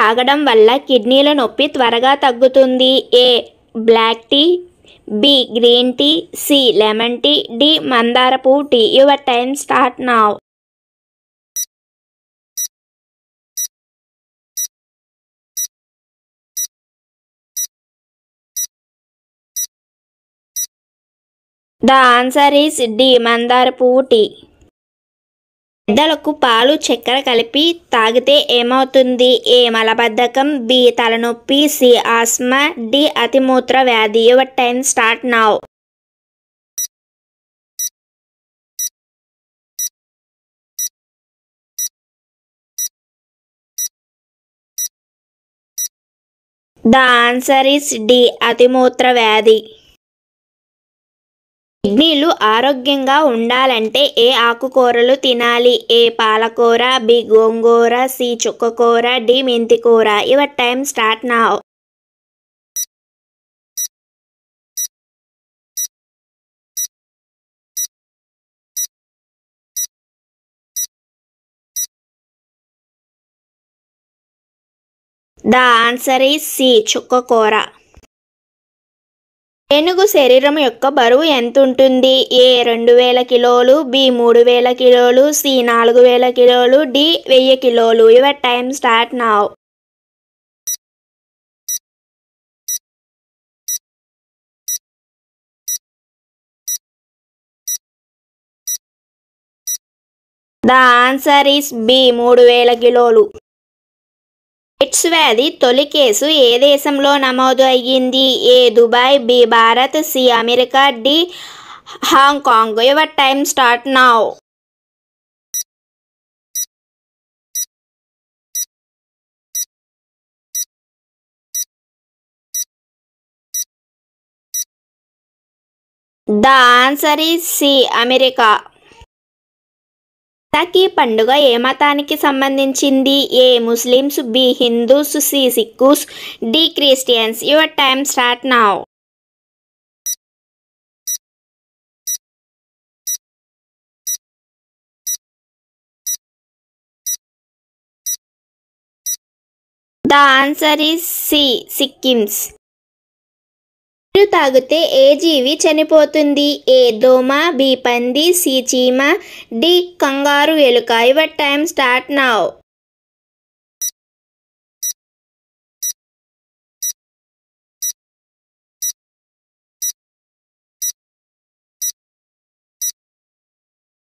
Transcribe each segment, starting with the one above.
తాగడం వల్ల కిడ్నీల నొప్పి త్వరగా తగ్గుతుంది? A. Black tea, B. Green tea, C. Lemon tea, D. మందార పువ్వు tea. Your time start now. The answer is D. మందార పువ్వు టీ. పెద్దలకు పాలు చక్కెర కలిపి తాగితే ఏమవుతుంది? ఏ. మలబద్ధకం, బి. తలనొప్పి, సి. ఆస్మా, డి. అతిమూత్ర వ్యాధి. Your time start now. The answer is D. అతిమూత్ర వ్యాధి. కిడ్నీలు ఆరోగ్యంగా ఉండాలంటే ఏ ఆకుకూరలు తినాలి? ఏ. పాలకూర, బి. గోంగూర, సి. చుక్కకూర, డి. మెంతికూర. Your time start now. The answer is C. చుక్కకూర. ఏనుగు శరీరం యొక్క బరువు ఎంతుంటుంది? ఏ. 2000 కిలోలు, బి. 3000 కిలోలు, సి. 4000 కిలోలు, డి. 1000 కిలోలు. Your time start now. The answer is B. 3000 కిలోలు. ఎయిడ్స్ వ్యాధి తొలి కేసు ఏ దేశంలో నమోదు అయ్యింది? A. Dubai, B. Bharat, C. America, D. Hong Kong. Your time start now. The answer is C. America. Vaisakhi పండుగ ఏ మతానికి సంబంధించింది? A. Muslims, B. Hindus, C. Sikhs, D. Christians. Your time start now. The answer is C. Sikhs. నీరు తాగితే ఏ జీవి చనిపోతుంది? ఏ. దోమ, బి. పంది, C. చీమ, డి. కంగారు ఎలుక. Your time start now.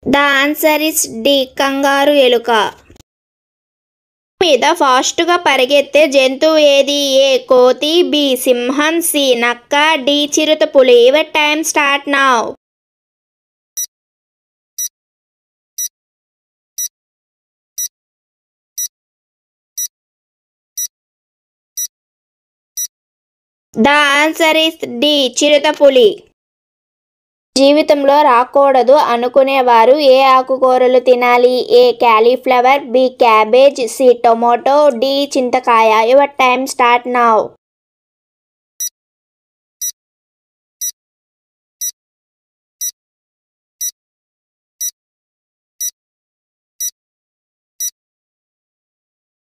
The answer is D. Kangaroo ఎలుక. మీద ఫాస్ట్గా పరిగెత్తే జంతువు ఏది? ఏ. కోతి, బి. సింహం, సి. నక్క, డి. చిరుతపులి. Your time start now. The answer is D. చిరుతపులి. జీవితంలో రాకూడదు అనుకునేవారు ఏ ఆకుకూరలు తినాలి? A. Cauliflower, B. Cabbage, C. Tomato, D. చింతకాయ. Your time start now.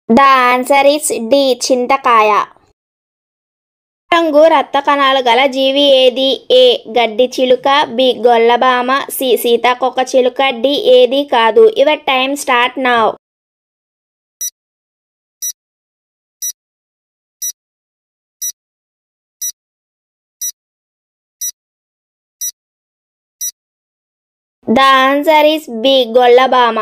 The answer is D. చింతకాయ. రంగు రక్త కణాలు గల జీవి ఏది? ఏ. గడ్డి చిలుక, బి. గొల్లభామ, సి. సీతాకోక చిలుక, డి. ఏది కాదు. Your time start now. The answer is B. Gollabhama.